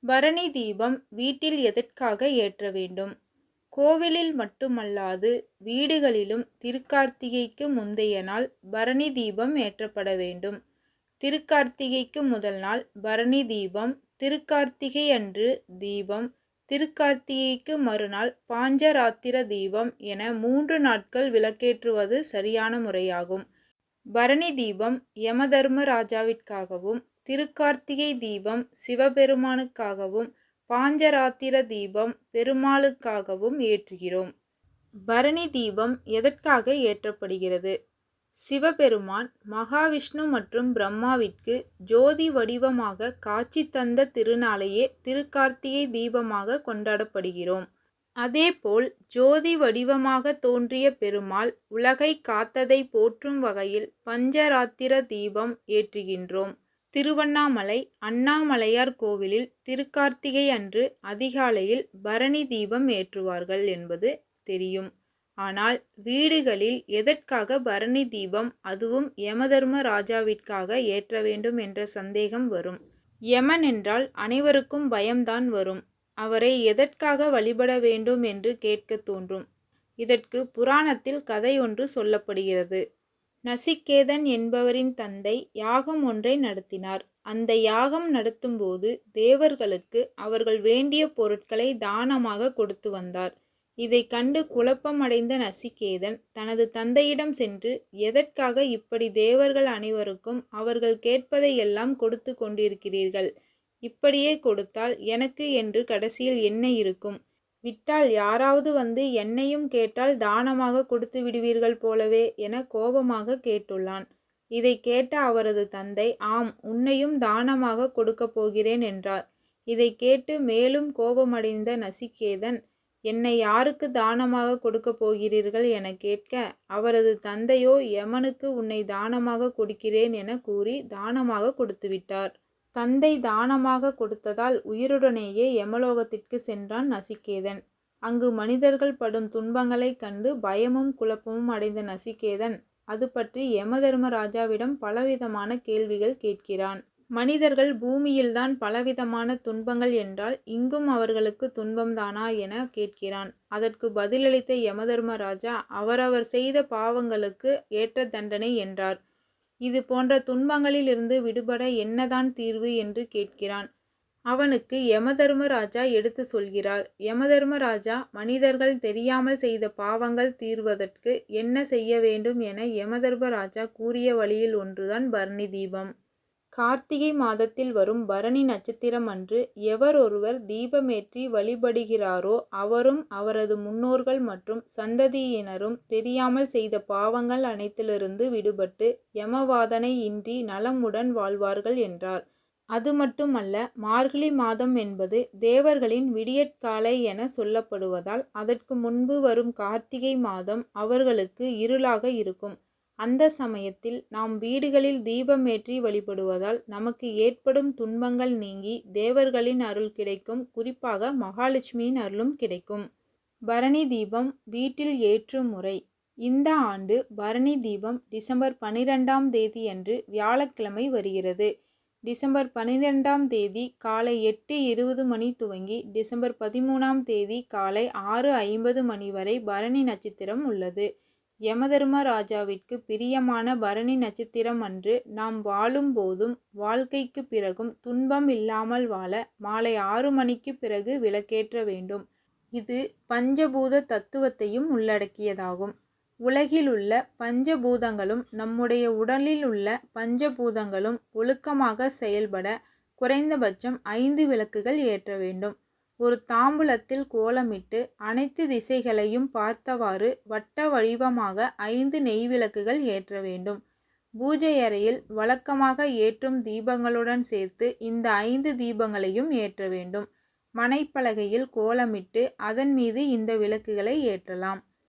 பரணி தீபம் வீட்டில் எதற்காக ஏற்ற வேண்டும்? கோவிலில் மட்டுமல்லாது வீடுகளிலும் திருக்கார்த்திகைக்கு முந்தைய நாள் பரணி தீபம் ஏற்றப்பட வேண்டும். திருக்கார்த்திகைக்கு முதல் நாள் பரணி தீபம், திருக்கார்த்திகை அன்று தீபம், திருக்கார்த்திகைக்கு மறுநாள் பாஞ்சராத்திர தீபம் என 3 நாட்கள் விளக்கேற்றுவது சரியான முறையாகும். பரணி தீபம் யமதர்மராஜாவிற்காகவும், திருக்கார்த்திகை தீபம் சிவபெருமானுக்காகவும், பாஞ்சராத்திர தீபம் பெருமாளுக்காகவும் ஏற்றுகிறோம். பரணி தீபம் எதற்காக ஏற்றப்படுகிறது? சிவபெருமான் மகாவிஷ்ணு மற்றும் பிரம்மாவிற்கு ஜோதி வடிவமாக காட்சி தந்த திருநாளையே திருக்கார்த்திகை தீபமாக கொண்டாடப்படுகிறோம். அதேபோல் ஜோதி வடிவமாக தோன்றிய பெருமாள் உலகை காத்ததை போற்றும் வகையில் பஞ்சராத்திர தீபம் ஏற்றுகின்றோம். திருவண்ணாமலை அண்ணாமலையார் கோவிலில் திருக்கார்த்திகை அன்று அதிகாலையில் பரணி தீபம் ஏற்றுவார்கள் என்பது தெரியும். ஆனால் வீடுகளில் எதற்காக பரணி தீபம், அதுவும் யமதர்ம ராஜாவிற்காக ஏற்ற வேண்டும் என்ற சந்தேகம் வரும். யமன் என்றால் அனைவருக்கும் பயம்தான் வரும். அவரை எதற்காக வழிபட வேண்டும் என்று கேட்க தோன்றும். இதற்கு புராணத்தில் கதை ஒன்று சொல்லப்படுகிறது. நசிகேதன் என்பவரின் தந்தை யாகம் ஒன்றை நடத்தினார். அந்த யாகம் நடத்தும்போது தேவர்களுக்கு அவர்கள் வேண்டிய பொருட்களை தானமாக கொடுத்து வந்தார். இதை கண்டு குழப்பமடைந்த நசிகேதன் தனது தந்தையிடம் சென்று, எதற்காக இப்படி தேவர்கள் அனைவருக்கும் அவர்கள் கேட்பதையெல்லாம் கொடுத்து கொண்டிருக்கிறீர்கள்? இப்படியே கொடுத்தால் எனக்கு என்று கடைசியில் என்ன இருக்கும்? விட்டால் யாராவது வந்து என்னையும் கேட்டால் தானமாக கொடுத்து விடுவீர்கள் போலவே என கோபமாக கேட்டுள்ளான். இதை கேட்ட அவரது தந்தை, ஆம், உன்னையும் தானமாக கொடுக்கப் போகிறேன் என்றார். இதை கேட்டு மேலும் கோபமடைந்த நசிகேதன், என்னை யாருக்கு தானமாக கொடுக்கப் போகிறீர்கள் என கேட்க, அவரது தந்தையோ யமனுக்கு உன்னை தானமாக கொடுக்கிறேன் என கூறி தானமாக கொடுத்துவிட்டார். தந்தை தானமாக கொடுத்ததால் உயிருடனேயே யமலோகத்திற்கு சென்றான் நசிகேதன். அங்கு மனிதர்கள் படும் துன்பங்களைக் கண்டு பயமும் குழப்பமும் அடைந்த நசிகேதன் அது பற்றி யமதர்மராஜாவிடம் பலவிதமான கேள்விகள் கேட்கிறான். மனிதர்கள் பூமியில்தான் பலவிதமான துன்பங்கள் என்றால் இங்கும் அவர்களுக்கு துன்பம்தானா என கேட்கிறான். அதற்கு பதிலளித்த யமதர்மராஜா, அவரவர் செய்த பாவங்களுக்கு ஏற்ற தண்டனை என்றார். இது போன்ற துன்பங்களில் இருந்து விடுபட என்னதான் தீர்வு என்று கேட்கிறான். அவனுக்கு யமதர்மராஜா எடுத்து சொல்கிறார். யமதர்மராஜா மனிதர்கள் தெரியாமல் செய்த பாவங்கள் தீர்வதற்கு என்ன செய்ய வேண்டும் என யமதர்மராஜா கூறிய வழியில் ஒன்றுதான் பரணி தீபம். கார்த்திகை மாதத்தில் வரும் பரணி நட்சத்திரம் அன்று எவர் ஒருவர் தீபமேற்றி வழிபடுகிறாரோ அவரும் அவரது முன்னோர்கள் மற்றும் சந்ததியினரும் தெரியாமல் செய்த பாவங்கள் அனைத்திலிருந்து விடுபட்டு யமவாதனை இன்றி நலமுடன் வாழ்வார்கள் என்றார். அது மட்டுமல்ல, மார்கழி மாதம் என்பது தேவர்களின் விடியற்காலை என சொல்லப்படுவதால் அதற்கு முன்பு வரும் கார்த்திகை மாதம் அவர்களுக்கு இருளாக இருக்கும். அந்த சமயத்தில் நாம் வீடுகளில் தீபமேற்றி வழிபடுவதால் நமக்கு ஏற்படும் துன்பங்கள் நீங்கி தேவர்களின் அருள் கிடைக்கும். குறிப்பாக மகாலட்சுமியின் அருளும் கிடைக்கும். பரணி தீபம் வீட்டில் ஏற்றும் முறை. இந்த ஆண்டு பரணி தீபம் டிசம்பர் 12ஆம் தேதியன்று வியாழக்கிழமை வருகிறது. டிசம்பர் 12ஆம் தேதி காலை 8:20 மணி துவங்கி டிசம்பர் 13ஆம் தேதி காலை 6:50 மணி வரை பரணி நட்சத்திரம் உள்ளது. யமதர்மராஜாவிற்கு பிரியமான பரணி நட்சத்திரம் அன்று நாம் வாழும் போதும் வாழ்க்கைக்கு பிறகும் துன்பம் இல்லாமல் வாழ மாலை 6 மணிக்கு பிறகு விளக்கேற்ற வேண்டும். இது பஞ்சபூத தத்துவத்தையும் உள்ளடக்கியதாகும். உலகில் உள்ள பஞ்சபூதங்களும் நம்முடைய உடலில் உள்ள பஞ்சபூதங்களும் ஒழுக்கமாக செயல்பட குறைந்தபட்சம் 5 விளக்குகள் ஏற்ற வேண்டும். ஒரு தாம்பூலத்தில் கோலமிட்டு அனைத்து திசைகளையும் பார்த்தவாறு வட்ட வடிவமாக 5 நெய் விளக்குகள் ஏற்ற வேண்டும். பூஜை அறையில் வழக்கமாக ஏற்றும் தீபங்களுடன் சேர்த்து இந்த 5 தீபங்களையும் ஏற்ற வேண்டும். மனைப்பலகையில் கோலமிட்டு அதன் மீது இந்த விளக்குகளை ஏற்றலாம்.